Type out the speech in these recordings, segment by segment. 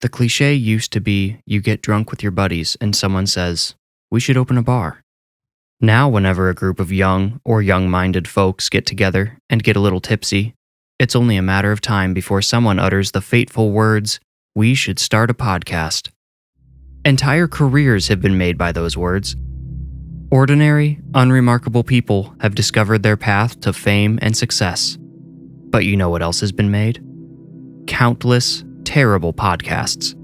The cliche used to be you get drunk with your buddies and someone says, "We should open a bar." Now, whenever a group of young or young-minded folks get together and get a little tipsy, it's only a matter of time before someone utters the fateful words, "We should start a podcast." Entire careers have been made by those words. Ordinary, unremarkable people have discovered their path to fame and success. But you know what else has been made? Countless, terrible podcasts.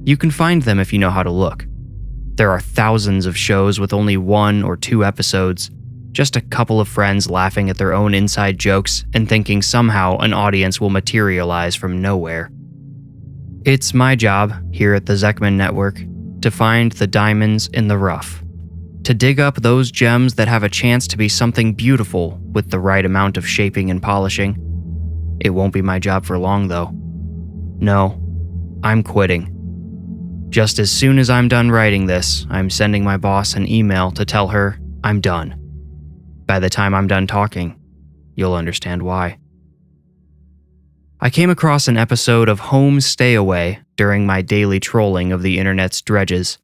You can find them if you know how to look. There are thousands of shows with only 1 or 2 episodes, just a couple of friends laughing at their own inside jokes and thinking somehow an audience will materialize from nowhere. It's my job, here at the Zekman Network, to find the diamonds in the rough. To dig up those gems that have a chance to be something beautiful with the right amount of shaping and polishing. It won't be my job for long, though. No, I'm quitting. Just as soon as I'm done writing this, I'm sending my boss an email to tell her I'm done. By the time I'm done talking, you'll understand why. I came across an episode of Home Stay Away during my daily trolling of the internet's dredges.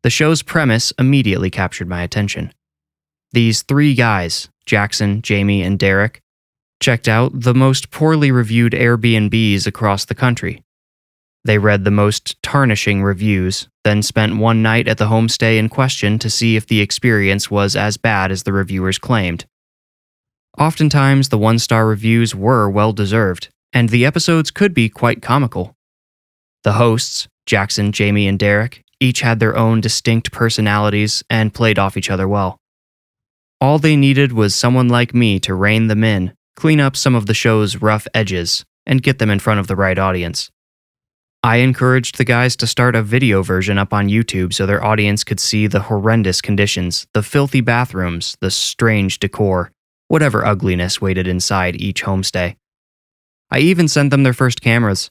The show's premise immediately captured my attention. These 3 guys, Jackson, Jamie, and Derek, checked out the most poorly reviewed Airbnbs across the country. They read the most tarnishing reviews, then spent one night at the homestay in question to see if the experience was as bad as the reviewers claimed. Oftentimes, the 1-star reviews were well-deserved, and the episodes could be quite comical. The hosts, Jackson, Jamie, and Derek, each had their own distinct personalities and played off each other well. All they needed was someone like me to rein them in, clean up some of the show's rough edges, and get them in front of the right audience. I encouraged the guys to start a video version up on YouTube so their audience could see the horrendous conditions, the filthy bathrooms, the strange decor, whatever ugliness waited inside each homestay. I even sent them their first cameras.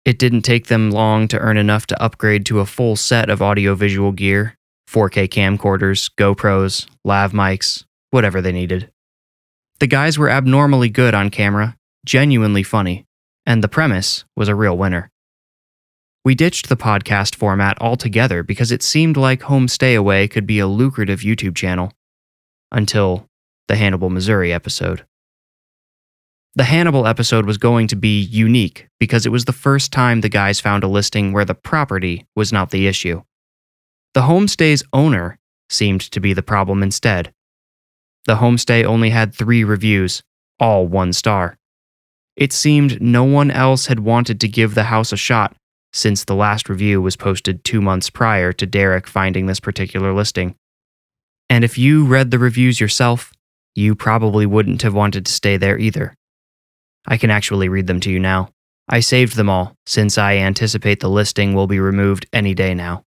It didn't take them long to earn enough to upgrade to a full set of audiovisual gear, 4K camcorders, GoPros, lav mics, whatever they needed. The guys were abnormally good on camera, genuinely funny, and the premise was a real winner. We ditched the podcast format altogether because it seemed like Home Stay Away could be a lucrative YouTube channel. Until the Hannibal, Missouri episode. The Hannibal episode was going to be unique because it was the first time the guys found a listing where the property was not the issue. The homestay's owner seemed to be the problem instead. The homestay only had 3 reviews, all 1 star. It seemed no one else had wanted to give the house a shot since the last review was posted 2 months prior to Derek finding this particular listing. And if you read the reviews yourself, you probably wouldn't have wanted to stay there either. I can actually read them to you now. I saved them all, since I anticipate the listing will be removed any day now.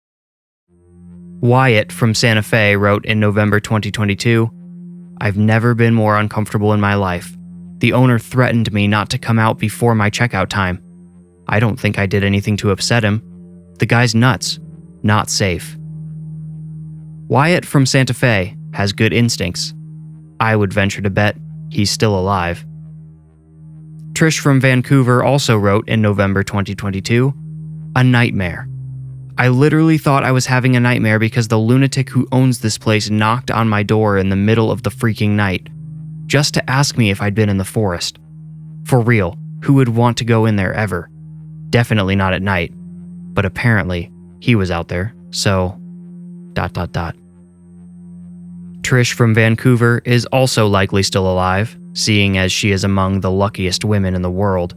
Wyatt from Santa Fe wrote in November 2022, "I've never been more uncomfortable in my life. The owner threatened me not to come out before my checkout time. I don't think I did anything to upset him. The guy's nuts. Not safe." Wyatt from Santa Fe has good instincts. I would venture to bet he's still alive. Trish from Vancouver also wrote in November 2022, "A nightmare. I literally thought I was having a nightmare because the lunatic who owns this place knocked on my door in the middle of the freaking night, just to ask me if I'd been in the forest. For real, who would want to go in there ever? Definitely not at night. But apparently, he was out there, so... ... Trish from Vancouver is also likely still alive, seeing as she is among the luckiest women in the world.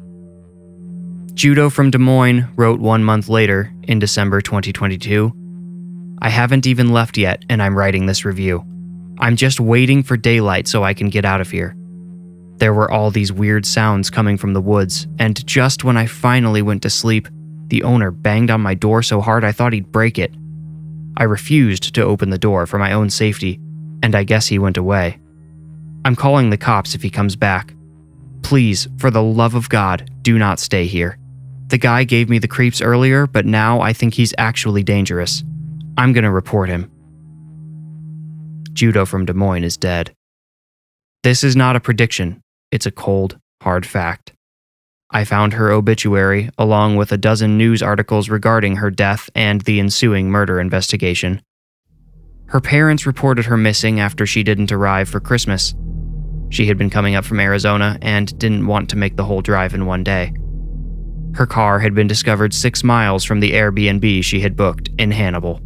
Judo from Des Moines wrote 1 month later, in December 2022, "I haven't even left yet and I'm writing this review. I'm just waiting for daylight so I can get out of here. There were all these weird sounds coming from the woods, and just when I finally went to sleep, the owner banged on my door so hard I thought he'd break it. I refused to open the door for my own safety, and I guess he went away. I'm calling the cops if he comes back. Please, for the love of God, do not stay here. The guy gave me the creeps earlier, but now I think he's actually dangerous. I'm gonna report him." Judo from Des Moines is dead. This is not a prediction, it's a cold, hard fact. I found her obituary along with a dozen news articles regarding her death and the ensuing murder investigation. Her parents reported her missing after she didn't arrive for Christmas. She had been coming up from Arizona and didn't want to make the whole drive in one day. Her car had been discovered 6 miles from the Airbnb she had booked in Hannibal.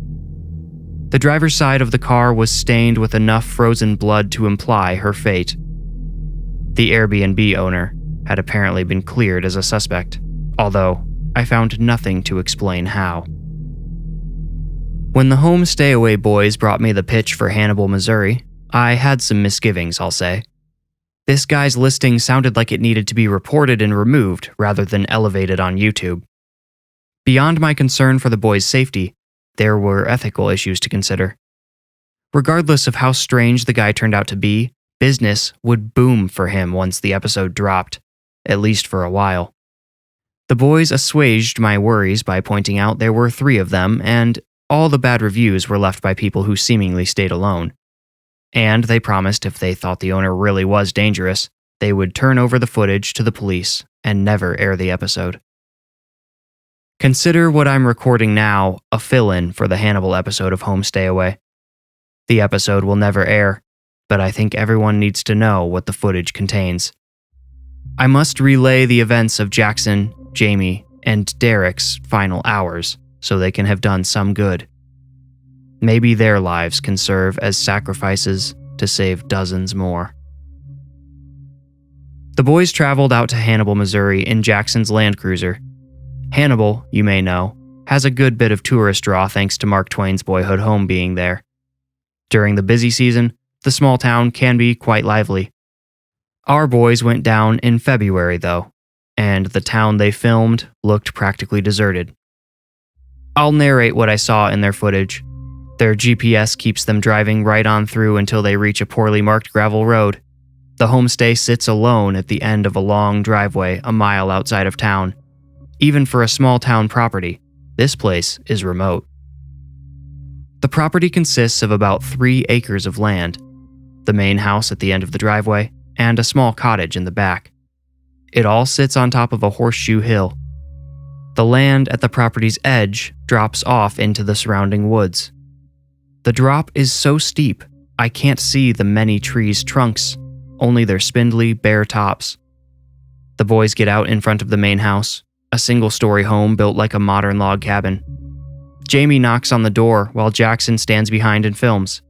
The driver's side of the car was stained with enough frozen blood to imply her fate. The Airbnb owner had apparently been cleared as a suspect, although I found nothing to explain how. When the Home Stay Away boys brought me the pitch for Hannibal, Missouri, I had some misgivings, I'll say. This guy's listing sounded like it needed to be reported and removed rather than elevated on YouTube. Beyond my concern for the boys' safety, there were ethical issues to consider. Regardless of how strange the guy turned out to be, business would boom for him once the episode dropped, at least for a while. The boys assuaged my worries by pointing out there were 3 of them, and all the bad reviews were left by people who seemingly stayed alone. And they promised if they thought the owner really was dangerous, they would turn over the footage to the police and never air the episode. Consider what I'm recording now a fill-in for the Hannibal episode of Home Stay Away. The episode will never air, but I think everyone needs to know what the footage contains. I must relay the events of Jackson, Jamie, and Derek's final hours so they can have done some good. Maybe their lives can serve as sacrifices to save dozens more. The boys traveled out to Hannibal, Missouri in Jackson's Land Cruiser. Hannibal, you may know, has a good bit of tourist draw thanks to Mark Twain's boyhood home being there. During the busy season, the small town can be quite lively. Our boys went down in February, though, and the town they filmed looked practically deserted. I'll narrate what I saw in their footage. Their GPS keeps them driving right on through until they reach a poorly marked gravel road. The homestay sits alone at the end of a long driveway a mile outside of town. Even for a small town property, this place is remote. The property consists of about 3 acres of land, the main house at the end of the driveway, and a small cottage in the back. It all sits on top of a horseshoe hill. The land at the property's edge drops off into the surrounding woods. The drop is so steep, I can't see the many trees' trunks, only their spindly, bare tops. The boys get out in front of the main house, a single-story home built like a modern log cabin. Jamie knocks on the door while Jackson stands behind and films.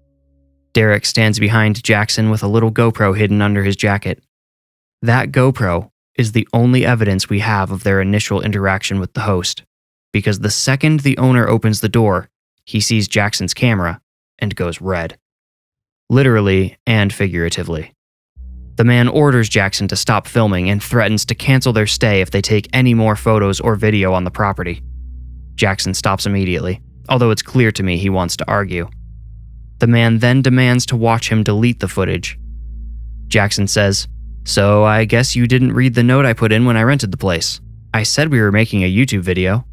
Derek stands behind Jackson with a little GoPro hidden under his jacket. That GoPro is the only evidence we have of their initial interaction with the host, because the second the owner opens the door, he sees Jackson's camera and goes red. Literally and figuratively. The man orders Jackson to stop filming and threatens to cancel their stay if they take any more photos or video on the property. Jackson stops immediately, although it's clear to me he wants to argue. The man then demands to watch him delete the footage. Jackson says, "So I guess you didn't read the note I put in when I rented the place. I said we were making a YouTube video."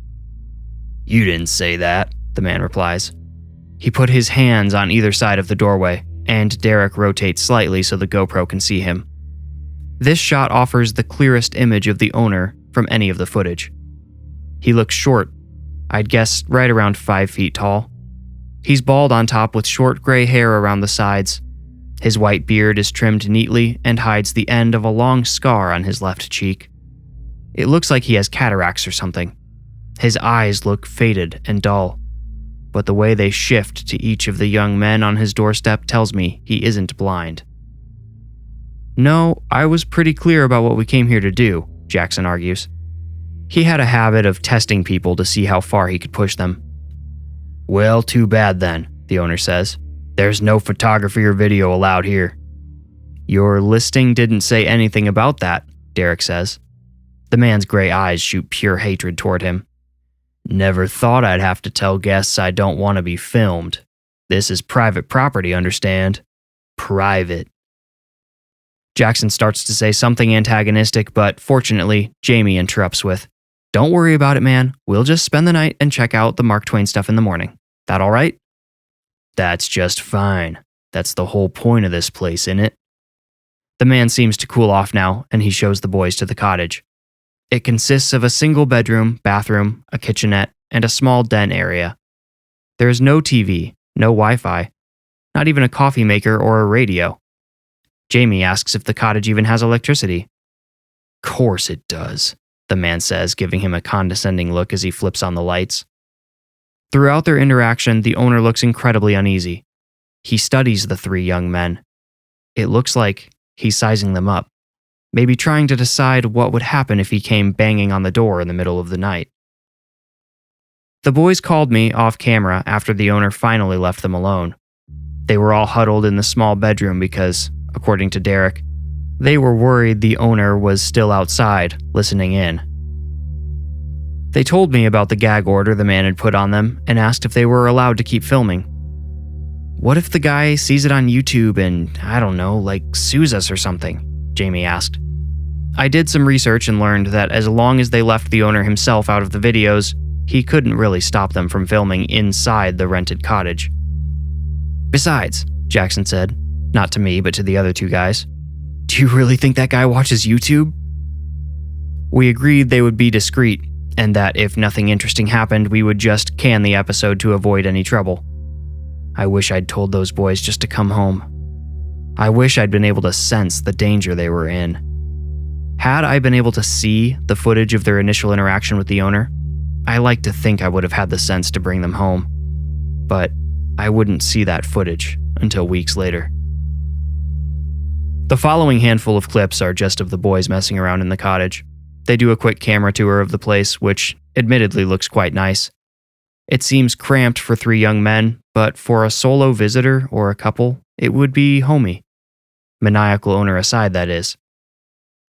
"You didn't say that," the man replies. He put his hands on either side of the doorway, and Derek rotates slightly so the GoPro can see him. This shot offers the clearest image of the owner from any of the footage. He looks short, I'd guess right around 5 feet tall. He's bald on top with short gray hair around the sides. His white beard is trimmed neatly and hides the end of a long scar on his left cheek. It looks like he has cataracts or something. His eyes look faded and dull, but the way they shift to each of the young men on his doorstep tells me he isn't blind. "No, I was pretty clear about what we came here to do," Jackson argues. He had a habit of testing people to see how far he could push them. "Well, too bad then," the owner says. "There's no photography or video allowed here." "Your listing didn't say anything about that," Derek says. The man's gray eyes shoot pure hatred toward him. "Never thought I'd have to tell guests I don't want to be filmed. This is private property, understand? Private." Jackson starts to say something antagonistic, but fortunately, Jamie interrupts with, "Don't worry about it, man. We'll just spend the night and check out the Mark Twain stuff in the morning. That all right?" "That's just fine. That's the whole point of this place, innit?" The man seems to cool off now, and he shows the boys to the cottage. It consists of a single bedroom, bathroom, a kitchenette, and a small den area. There is no TV, no Wi-Fi, not even a coffee maker or a radio. Jamie asks if the cottage even has electricity. "Course it does," the man says, giving him a condescending look as he flips on the lights. Throughout their interaction, the owner looks incredibly uneasy. He studies the three young men. It looks like he's sizing them up, maybe trying to decide what would happen if he came banging on the door in the middle of the night. The boys called me off camera after the owner finally left them alone. They were all huddled in the small bedroom because, according to Derek, they were worried the owner was still outside, listening in. They told me about the gag order the man had put on them and asked if they were allowed to keep filming. "What if the guy sees it on YouTube and, I don't know, like sues us or something?" Jamie asked. I did some research and learned that as long as they left the owner himself out of the videos, he couldn't really stop them from filming inside the rented cottage. "Besides," Jackson said, not to me but to the other two guys, "do you really think that guy watches YouTube?" We agreed they would be discreet, and that if nothing interesting happened, we would just can the episode to avoid any trouble. I wish I'd told those boys just to come home. I wish I'd been able to sense the danger they were in. Had I been able to see the footage of their initial interaction with the owner, I like to think I would have had the sense to bring them home. But I wouldn't see that footage until weeks later. The following handful of clips are just of the boys messing around in the cottage. They do a quick camera tour of the place, which admittedly looks quite nice. It seems cramped for three young men, but for a solo visitor or a couple, it would be homey. Maniacal owner aside, that is.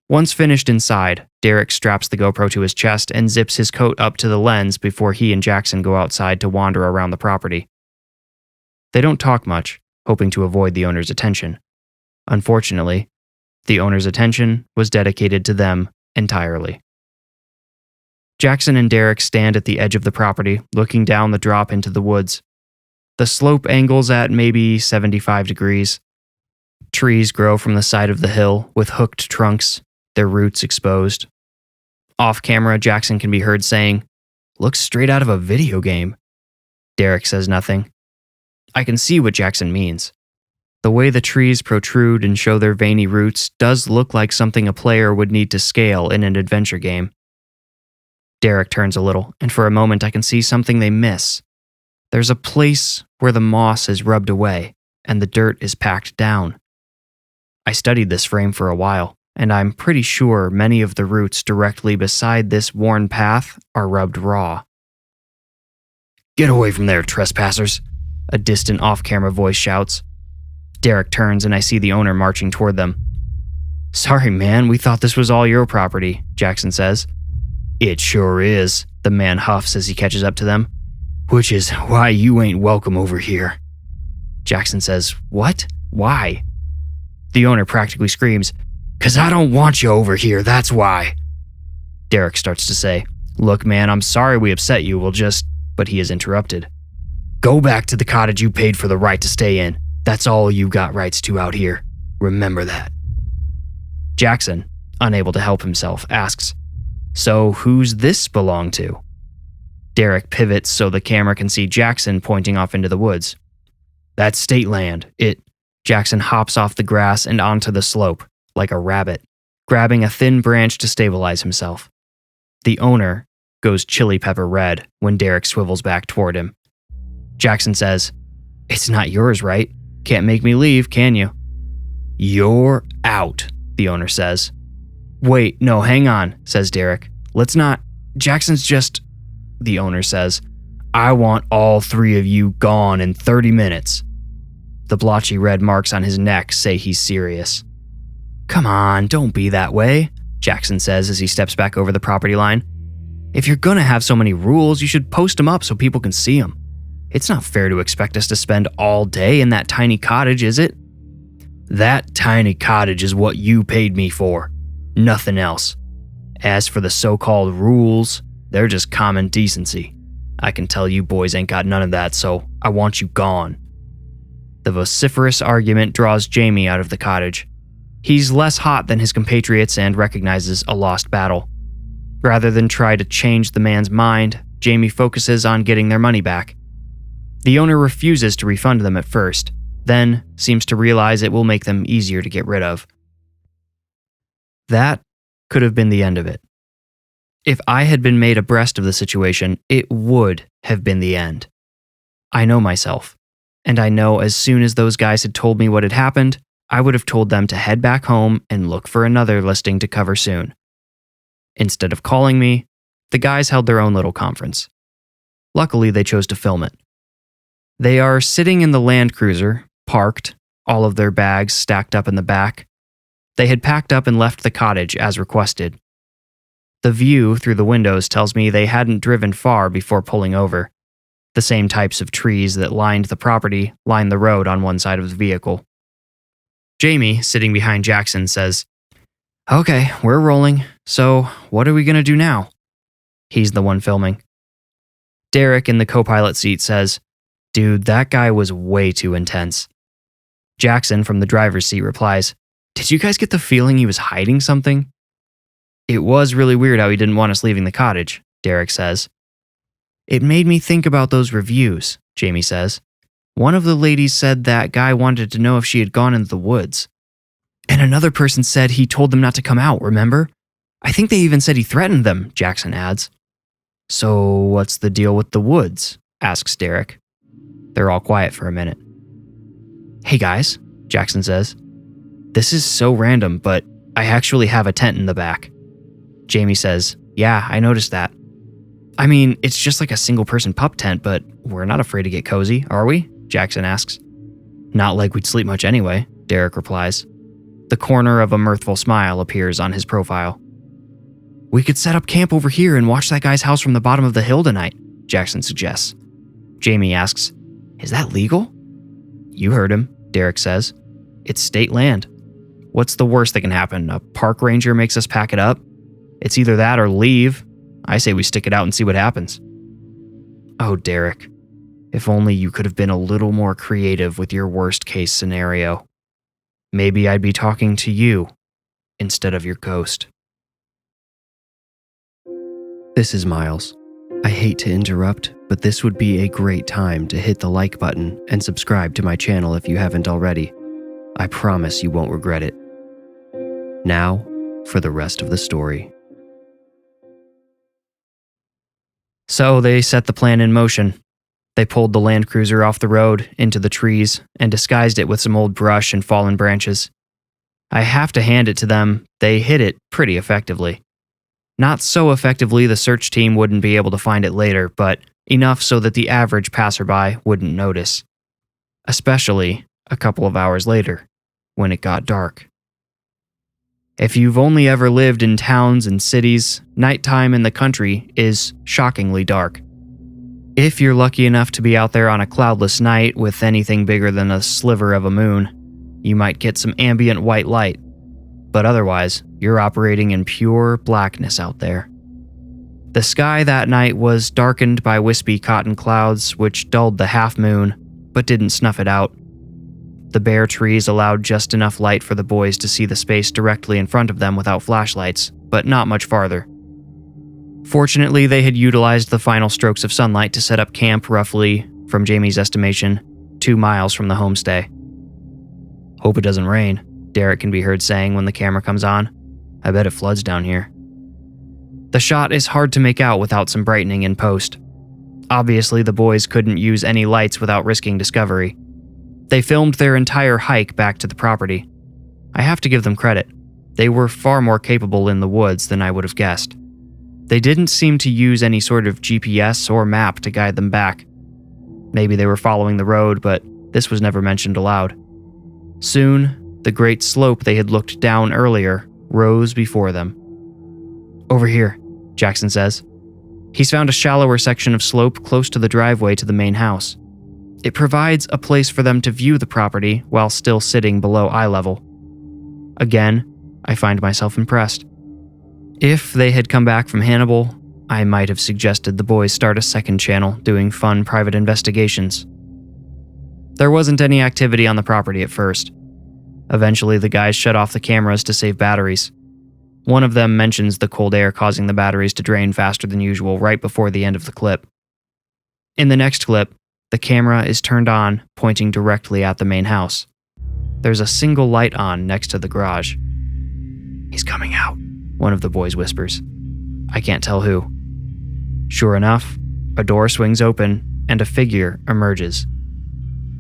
Once finished inside, Derek straps the GoPro to his chest and zips his coat up to the lens before he and Jackson go outside to wander around the property. They don't talk much, hoping to avoid the owner's attention. Unfortunately, the owner's attention was dedicated to them entirely. Jackson and Derek stand at the edge of the property, looking down the drop into the woods. The slope angles at maybe 75 degrees. Trees grow from the side of the hill with hooked trunks, their roots exposed. Off camera, Jackson can be heard saying, "Looks straight out of a video game." Derek says nothing. I can see what Jackson means. The way the trees protrude and show their veiny roots does look like something a player would need to scale in an adventure game. Derek turns a little, and for a moment I can see something they miss. There's a place where the moss is rubbed away, and the dirt is packed down. I studied this frame for a while, and I'm pretty sure many of the roots directly beside this worn path are rubbed raw. "Get away from there, trespassers," a distant off-camera voice shouts. Derek turns and I see the owner marching toward them. "Sorry, man, we thought this was all your property," Jackson says. "It sure is," the man huffs as he catches up to them. "Which is why you ain't welcome over here." Jackson says, "What? Why?" The owner practically screams, "'Cause I don't want you over here, that's why." Derek starts to say, "Look, man, I'm sorry we upset you, we'll just..." But he is interrupted. "Go back to the cottage you paid for the right to stay in. That's all you got rights to out here. Remember that." Jackson, unable to help himself, asks, "So who's this belong to?" Derek pivots so the camera can see Jackson pointing off into the woods. "That's state land. Jackson hops off the grass and onto the slope, like a rabbit, grabbing a thin branch to stabilize himself. The owner goes chili pepper red when Derek swivels back toward him. Jackson says, "It's not yours, right? Can't make me leave, can you?" "You're out," the owner says. "Wait, no, hang on," says Derek. "Let's not. Jackson's just..." The owner says, "I want all three of you gone in 30 minutes. The blotchy red marks on his neck say he's serious. "Come on, don't be that way," Jackson says as he steps back over the property line. "If you're gonna have so many rules, you should post them up so people can see them. It's not fair to expect us to spend all day in that tiny cottage, is it?" "That tiny cottage is what you paid me for. Nothing else. As for the so-called rules, they're just common decency. I can tell you boys ain't got none of that, so I want you gone." The vociferous argument draws Jamie out of the cottage. He's less hot than his compatriots and recognizes a lost battle. Rather than try to change the man's mind, Jamie focuses on getting their money back. The owner refuses to refund them at first, then seems to realize it will make them easier to get rid of. That could have been the end of it. If I had been made abreast of the situation, it would have been the end. I know myself, and I know as soon as those guys had told me what had happened, I would have told them to head back home and look for another listing to cover soon. Instead of calling me, the guys held their own little conference. Luckily, they chose to film it. They are sitting in the Land Cruiser, parked, all of their bags stacked up in the back. They had packed up and left the cottage as requested. The view through the windows tells me they hadn't driven far before pulling over. The same types of trees that lined the property lined the road on one side of the vehicle. Jamie, sitting behind Jackson, says, "Okay, we're rolling. So, what are we going to do now?" He's the one filming. Derek in the co-pilot seat says, "Dude, that guy was way too intense." Jackson from the driver's seat replies, "Did you guys get the feeling he was hiding something?" "It was really weird how he didn't want us leaving the cottage," Derek says. "It made me think about those reviews," Jamie says. "One of the ladies said that guy wanted to know if she had gone into the woods. And another person said he told them not to come out, remember? I think they even said he threatened them," Jackson adds. "So what's the deal with the woods?" asks Derek. They're all quiet for a minute. "Hey guys," Jackson says. "This is so random, but I actually have a tent in the back." Jamie says, "Yeah, I noticed that. I mean, it's just like a single-person pup tent, but we're not afraid to get cozy, are we?" Jackson asks. "Not like we'd sleep much anyway," Derek replies. The corner of a mirthful smile appears on his profile. "We could set up camp over here and watch that guy's house from the bottom of the hill tonight," Jackson suggests. Jamie asks, "Is that legal?" "You heard him," Derek says. "It's state land. What's the worst that can happen? A park ranger makes us pack it up? It's either that or leave. I say we stick it out and see what happens." Oh, Derek. If only you could have been a little more creative with your worst-case scenario. Maybe I'd be talking to you instead of your ghost. This is Miles. I hate to interrupt, but this would be a great time to hit the like button and subscribe to my channel if you haven't already. I promise you won't regret it. Now, for the rest of the story. So they set the plan in motion. They pulled the Land Cruiser off the road into the trees and disguised it with some old brush and fallen branches. I have to hand it to them, they hid it pretty effectively. Not so effectively the search team wouldn't be able to find it later, but enough so that the average passerby wouldn't notice. Especially a couple of hours later, when it got dark. If you've only ever lived in towns and cities, nighttime in the country is shockingly dark. If you're lucky enough to be out there on a cloudless night with anything bigger than a sliver of a moon, you might get some ambient white light. But otherwise, you're operating in pure blackness out there. The sky that night was darkened by wispy cotton clouds which dulled the half moon, but didn't snuff it out. The bare trees allowed just enough light for the boys to see the space directly in front of them without flashlights, but not much farther. Fortunately, they had utilized the final strokes of sunlight to set up camp roughly, from Jamie's estimation, 2 miles from the homestay. "Hope it doesn't rain," Derek can be heard saying when the camera comes on. "I bet it floods down here." The shot is hard to make out without some brightening in post. Obviously, the boys couldn't use any lights without risking discovery. They filmed their entire hike back to the property. I have to give them credit. They were far more capable in the woods than I would have guessed. They didn't seem to use any sort of GPS or map to guide them back. Maybe they were following the road, but this was never mentioned aloud. Soon, the great slope they had looked down earlier rose before them. "Over here," Jackson says. He's found a shallower section of slope close to the driveway to the main house. It provides a place for them to view the property while still sitting below eye level. Again, I find myself impressed. If they had come back from Hannibal, I might have suggested the boys start a second channel doing fun private investigations. There wasn't any activity on the property at first. Eventually, the guys shut off the cameras to save batteries. One of them mentions the cold air causing the batteries to drain faster than usual right before the end of the clip. In the next clip, the camera is turned on, pointing directly at the main house. There's a single light on next to the garage. "He's coming out," one of the boys whispers. I can't tell who. Sure enough, a door swings open and a figure emerges.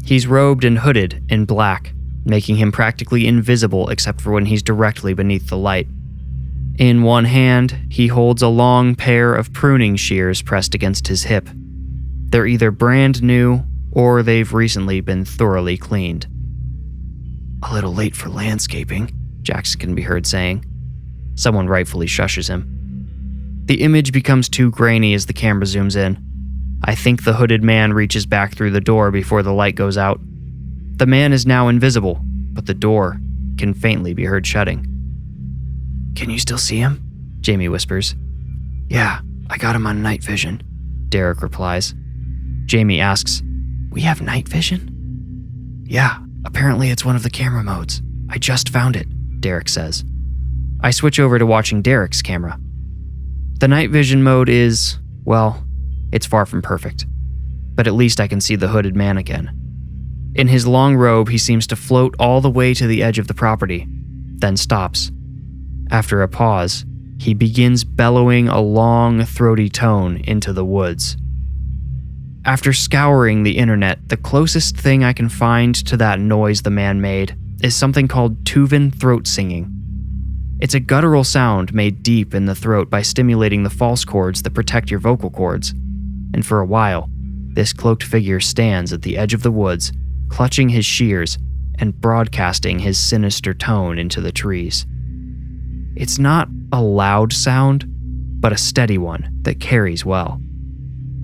He's robed and hooded in black, making him practically invisible except for when he's directly beneath the light. In one hand, he holds a long pair of pruning shears pressed against his hip. They're either brand new or they've recently been thoroughly cleaned. "A little late for landscaping," Jackson can be heard saying. Someone rightfully shushes him. The image becomes too grainy as the camera zooms in. I think the hooded man reaches back through the door before the light goes out. The man is now invisible, but the door can faintly be heard shutting. "Can you still see him?" Jamie whispers. "Yeah, I got him on night vision," Derek replies. Jamie asks, "We have night vision?" "Yeah, apparently it's one of the camera modes. I just found it," Derek says. I switch over to watching Derek's camera. The night vision mode is, well, it's far from perfect. But at least I can see the hooded man again. In his long robe, he seems to float all the way to the edge of the property, then stops. After a pause, he begins bellowing a long, throaty tone into the woods. After scouring the internet, the closest thing I can find to that noise the man made is something called Tuvan throat singing. It's a guttural sound made deep in the throat by stimulating the false cords that protect your vocal cords. And for a while, this cloaked figure stands at the edge of the woods, clutching his shears and broadcasting his sinister tone into the trees. It's not a loud sound, but a steady one that carries well.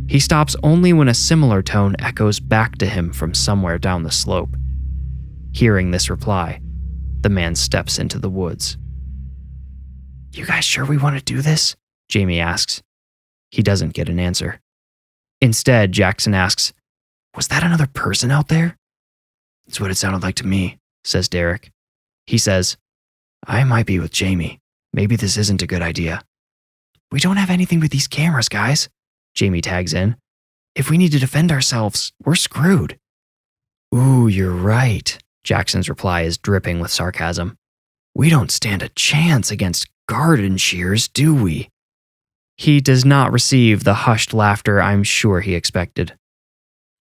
He stops only when a similar tone echoes back to him from somewhere down the slope. Hearing this reply, the man steps into the woods. "You guys sure we want to do this?" Jamie asks. He doesn't get an answer. Instead, Jackson asks, "Was that another person out there?" "That's what it sounded like to me," says Derek. He says, "I might be with Jamie. Maybe this isn't a good idea." "We don't have anything with these cameras, guys," Jamie tags in. "If we need to defend ourselves, we're screwed." "Ooh, you're right," Jackson's reply is dripping with sarcasm. "We don't stand a chance against garden shears, do we?" He does not receive the hushed laughter I'm sure he expected.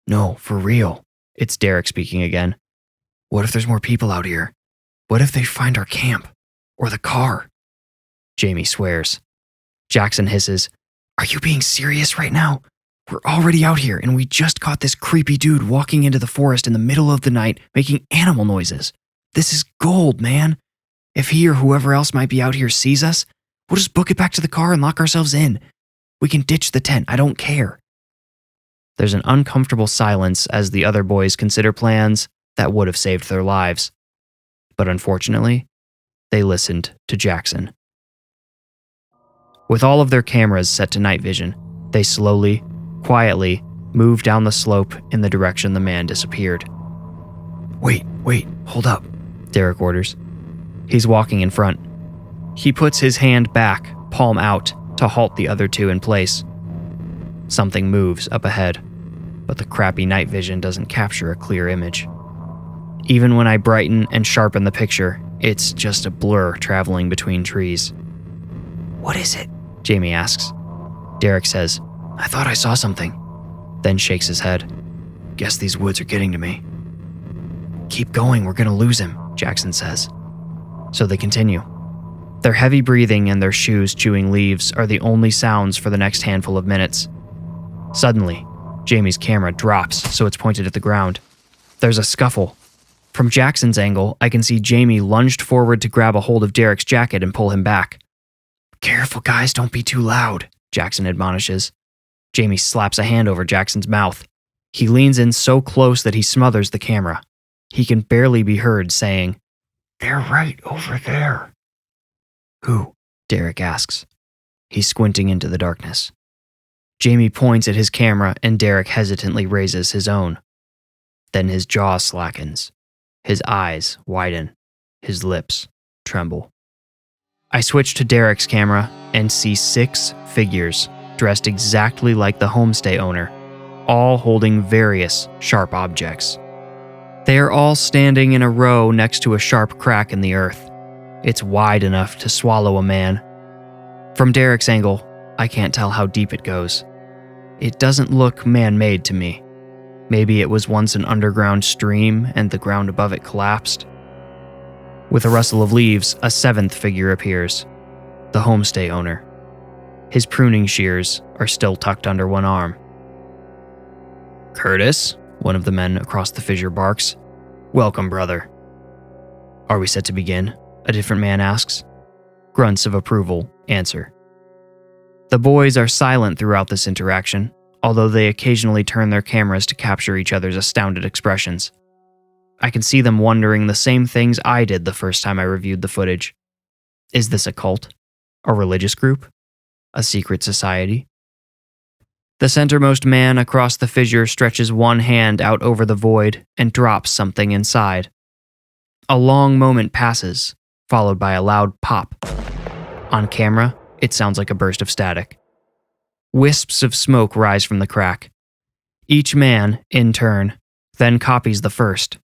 "No, for real." It's Derek speaking again. "What if there's more people out here? What if they find our camp? Or the car?" Jamie swears. Jackson hisses, "Are you being serious right now? We're already out here and we just caught this creepy dude walking into the forest in the middle of the night making animal noises. This is gold, man. If he or whoever else might be out here sees us, we'll just book it back to the car and lock ourselves in. We can ditch the tent, I don't care." There's an uncomfortable silence as the other boys consider plans that would have saved their lives. But unfortunately, they listened to Jackson. With all of their cameras set to night vision, they slowly, quietly move down the slope in the direction the man disappeared. Wait, hold up," Derek orders. He's walking in front. He puts his hand back, palm out, to halt the other two in place. Something moves up ahead, but the crappy night vision doesn't capture a clear image. Even when I brighten and sharpen the picture, it's just a blur traveling between trees. "What is it?" Jamie asks. Derek says, "I thought I saw something," then shakes his head. "Guess these woods are getting to me." "Keep going, we're gonna lose him," Jackson says. So they continue. Their heavy breathing and their shoes chewing leaves are the only sounds for the next handful of minutes. Suddenly, Jamie's camera drops so it's pointed at the ground. There's a scuffle. From Jackson's angle, I can see Jamie lunged forward to grab a hold of Derek's jacket and pull him back. "Careful, guys, don't be too loud," Jackson admonishes. Jamie slaps a hand over Jackson's mouth. He leans in so close that he smothers the camera. He can barely be heard saying, "They're right over there." "Who?" Derek asks. He's squinting into the darkness. Jamie points at his camera and Derek hesitantly raises his own. Then his jaw slackens. His eyes widen. His lips tremble. I switch to Derek's camera and see 6 figures dressed exactly like the homestay owner, all holding various sharp objects. They are all standing in a row next to a sharp crack in the earth. It's wide enough to swallow a man. From Derek's angle, I can't tell how deep it goes. It doesn't look man-made to me. Maybe it was once an underground stream and the ground above it collapsed. With a rustle of leaves, a 7th figure appears, the homestay owner. His pruning shears are still tucked under one arm. "Curtis," one of the men across the fissure barks. "Welcome, brother." "Are we set to begin?" a different man asks. Grunts of approval answer. The boys are silent throughout this interaction, although they occasionally turn their cameras to capture each other's astounded expressions. I can see them wondering the same things I did the first time I reviewed the footage. Is this a cult? A religious group? A secret society? The centermost man across the fissure stretches one hand out over the void and drops something inside. A long moment passes, followed by a loud pop. On camera, it sounds like a burst of static. Wisps of smoke rise from the crack. Each man, in turn, then copies the first,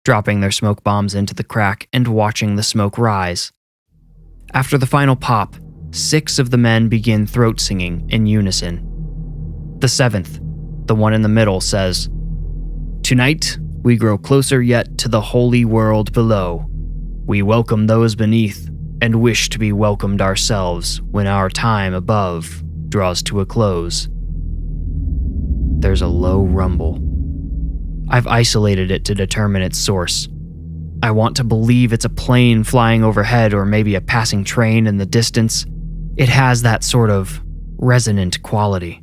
dropping their smoke bombs into the crack and watching the smoke rise. After the final pop, 6 of the men begin throat singing in unison. The 7th, the one in the middle, says, "Tonight, we grow closer yet to the holy world below. We welcome those beneath and wish to be welcomed ourselves when our time above draws to a close." There's a low rumble. I've isolated it to determine its source. I want to believe it's a plane flying overhead or maybe a passing train in the distance. It has that sort of resonant quality.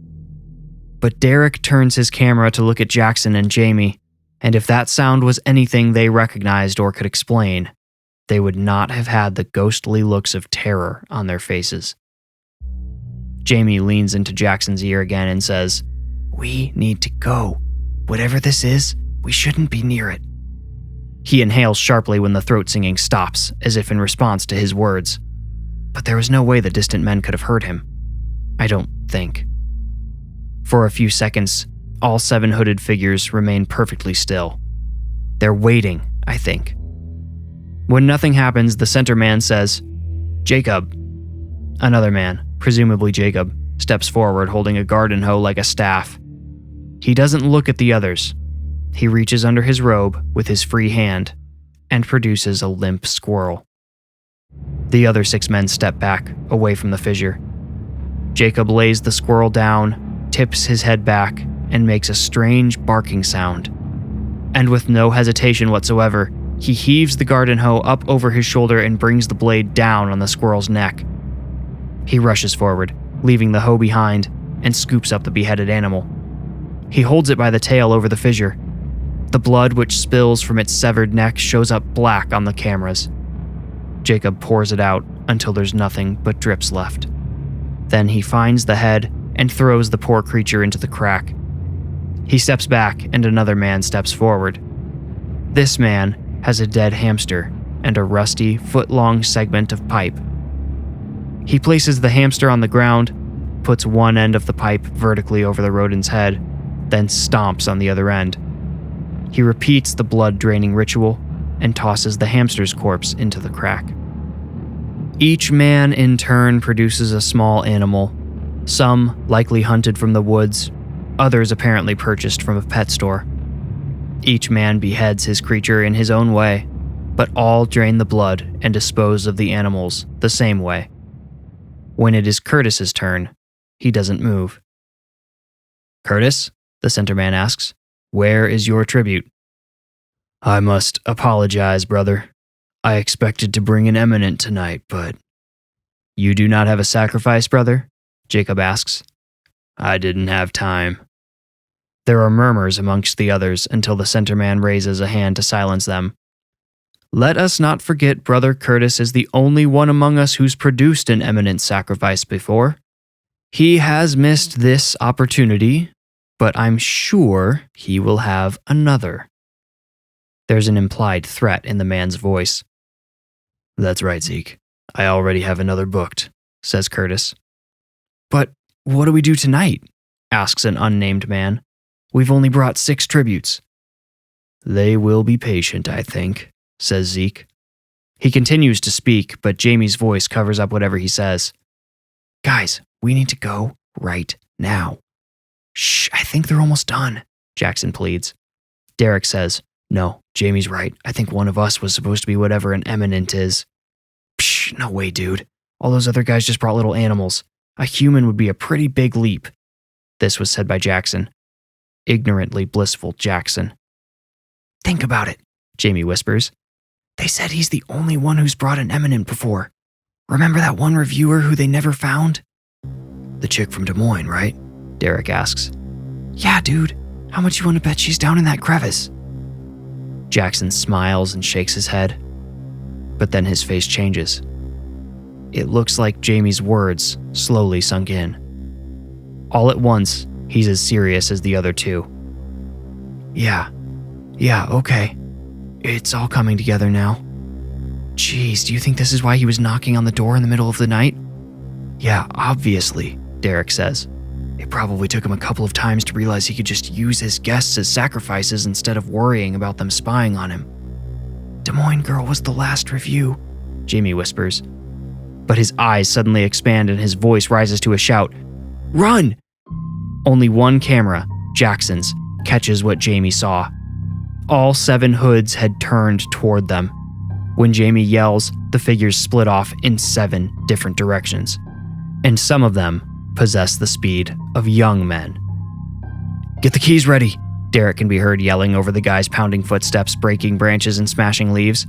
But Derek turns his camera to look at Jackson and Jamie, and if that sound was anything they recognized or could explain, they would not have had the ghostly looks of terror on their faces. Jamie leans into Jackson's ear again and says, "We need to go. Whatever this is, we shouldn't be near it." He inhales sharply when the throat singing stops, as if in response to his words. But there was no way the distant men could have heard him. I don't think. For a few seconds, all 7 hooded figures remain perfectly still. They're waiting, I think. When nothing happens, the center man says, "Jacob." Another man, presumably Jacob, steps forward holding a garden hoe like a staff. He doesn't look at the others. He reaches under his robe with his free hand and produces a limp squirrel. The other 6 men step back, away from the fissure. Jacob lays the squirrel down, tips his head back, and makes a strange barking sound. And with no hesitation whatsoever, he heaves the garden hoe up over his shoulder and brings the blade down on the squirrel's neck. He rushes forward, leaving the hoe behind, and scoops up the beheaded animal. He holds it by the tail over the fissure. The blood which spills from its severed neck shows up black on the cameras. Jacob pours it out until there's nothing but drips left. Then he finds the head and throws the poor creature into the crack. He steps back and another man steps forward. This man has a dead hamster and a rusty, foot-long segment of pipe. He places the hamster on the ground, puts one end of the pipe vertically over the rodent's head, then stomps on the other end. He repeats the blood-draining ritual and tosses the hamster's corpse into the crack. Each man in turn produces a small animal, some likely hunted from the woods, others apparently purchased from a pet store. Each man beheads his creature in his own way, but all drain the blood and dispose of the animals the same way. When it is Curtis's turn, he doesn't move. "Curtis?" the center man asks. "Where is your tribute?" "I must apologize, brother. I expected to bring an eminent tonight, but..." "You do not have a sacrifice, brother?" Jacob asks. "I didn't have time." There are murmurs amongst the others until the center man raises a hand to silence them. "Let us not forget Brother Curtis is the only one among us who's produced an eminent sacrifice before. He has missed this opportunity, but I'm sure he will have another." There's an implied threat in the man's voice. "That's right, Zeke. I already have another booked, says Curtis. But what do we do tonight? Asks an unnamed man. We've only brought 6 tributes. They will be patient, I think, says Zeke. He continues to speak, but Jamie's voice covers up whatever he says. Guys, we need to go right now. Shh, I think they're almost done, Jackson pleads. Derek says, no, Jamie's right. I think one of us was supposed to be whatever an eminent is. Psh, no way, dude. All those other guys just brought little animals. A human would be a pretty big leap. This was said by Jackson. Ignorantly blissful Jackson. Think about it, Jamie whispers. They said he's the only one who's brought an eminent before. Remember that one reviewer who they never found? The chick from Des Moines, right? Derek asks. Yeah, dude. How much you want to bet she's down in that crevice? Jackson smiles and shakes his head. But then his face changes. It looks like Jamie's words slowly sunk in. All at once, he's as serious as the other two. Yeah, okay. It's all coming together now. Jeez, do you think this is why he was knocking on the door in the middle of the night? Yeah, obviously, Derek says. It probably took him a couple of times to realize he could just use his guests as sacrifices instead of worrying about them spying on him. Des Moines girl was the last review, Jamie whispers. But his eyes suddenly expand and his voice rises to a shout. Run! Only one camera, Jackson's, catches what Jamie saw. All 7 hoods had turned toward them. When Jamie yells, the figures split off in 7 different directions. And some of them possess the speed of young men. Get the keys ready, Derek can be heard yelling over the guys pounding footsteps, breaking branches, and smashing leaves.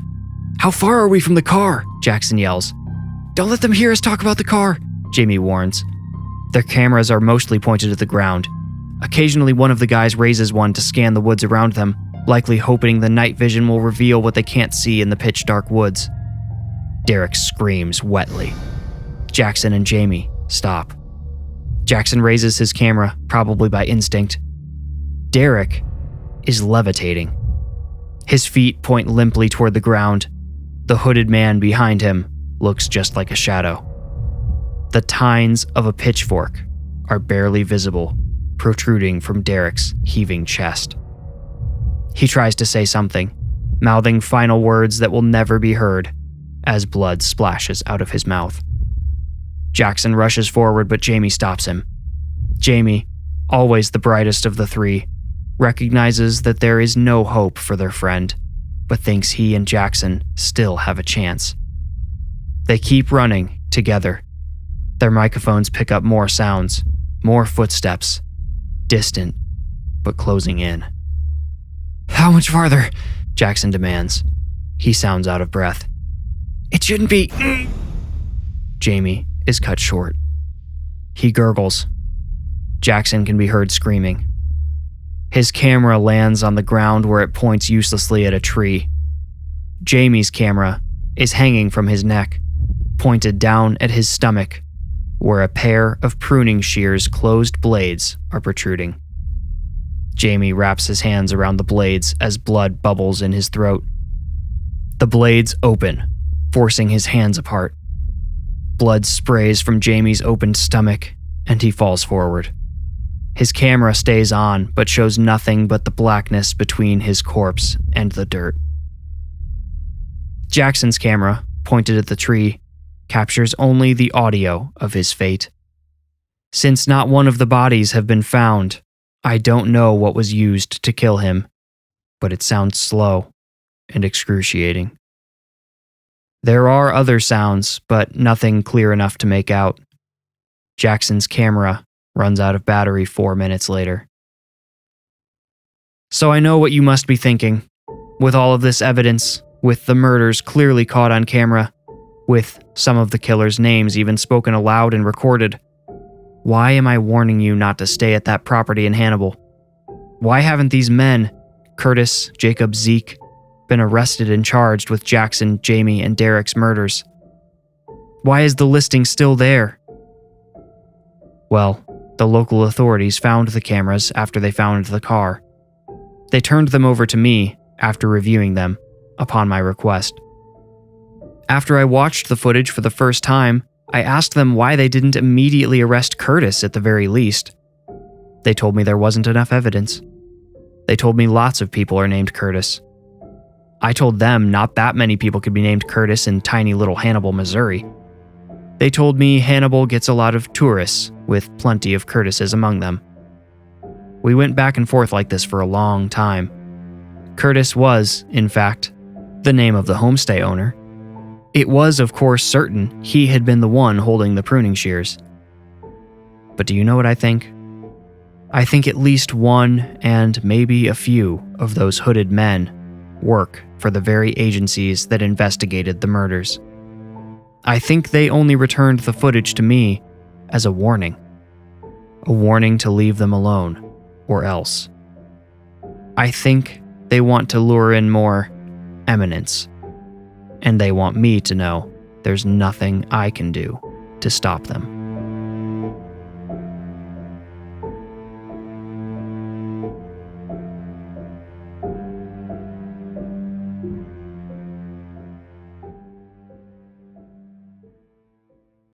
How far are we from the car? Jackson yells. Don't let them hear us talk about the car, Jamie warns. Their cameras are mostly pointed at the ground. Occasionally one of the guys raises one to scan the woods around them, likely hoping the night vision will reveal what they can't see in the pitch-dark woods. Derek screams wetly. Jackson and Jamie stop. Jackson raises his camera, probably by instinct. Derek is levitating. His feet point limply toward the ground. The hooded man behind him looks just like a shadow. The tines of a pitchfork are barely visible, protruding from Derek's heaving chest. He tries to say something, mouthing final words that will never be heard, as blood splashes out of his mouth. Jackson rushes forward, but Jamie stops him. Jamie, always the brightest of the 3, recognizes that there is no hope for their friend, but thinks he and Jackson still have a chance. They keep running together. Their microphones pick up more sounds, more footsteps, distant, but closing in. How much farther? Jackson demands. He sounds out of breath. It shouldn't be. Jamie is cut short. He gurgles. Jackson can be heard screaming. His camera lands on the ground where it points uselessly at a tree. Jamie's camera is hanging from his neck, pointed down at his stomach, where a pair of pruning shears' closed blades are protruding. Jamie wraps his hands around the blades as blood bubbles in his throat. The blades open, forcing his hands apart. Blood sprays from Jamie's opened stomach, and he falls forward. His camera stays on, but shows nothing but the blackness between his corpse and the dirt. Jackson's camera, pointed at the tree, captures only the audio of his fate. Since not one of the bodies have been found, I don't know what was used to kill him, but it sounds slow and excruciating. There are other sounds, but nothing clear enough to make out. Jackson's camera runs out of battery 4 minutes later. So I know what you must be thinking. With all of this evidence, with the murders clearly caught on camera, with some of the killers' names even spoken aloud and recorded, why am I warning you not to stay at that property in Hannibal? Why haven't these men, Curtis, Jacob, Zeke, been arrested and charged with Jackson, Jamie, and Derek's murders? Why is the listing still there? Well, the local authorities found the cameras after they found the car. They turned them over to me after reviewing them, upon my request. After I watched the footage for the first time, I asked them why they didn't immediately arrest Curtis at the very least. They told me there wasn't enough evidence. They told me lots of people are named Curtis. I told them not that many people could be named Curtis in tiny little Hannibal, Missouri. They told me Hannibal gets a lot of tourists, with plenty of Curtises among them. We went back and forth like this for a long time. Curtis was, in fact, the name of the homestay owner. It was, of course, certain he had been the one holding the pruning shears. But do you know what I think? I think at least one, and maybe a few, of those hooded men work for the very agencies that investigated the murders. I think they only returned the footage to me as a warning to leave them alone, or else. I think they want to lure in more eminence, and they want me to know there's nothing I can do to stop them.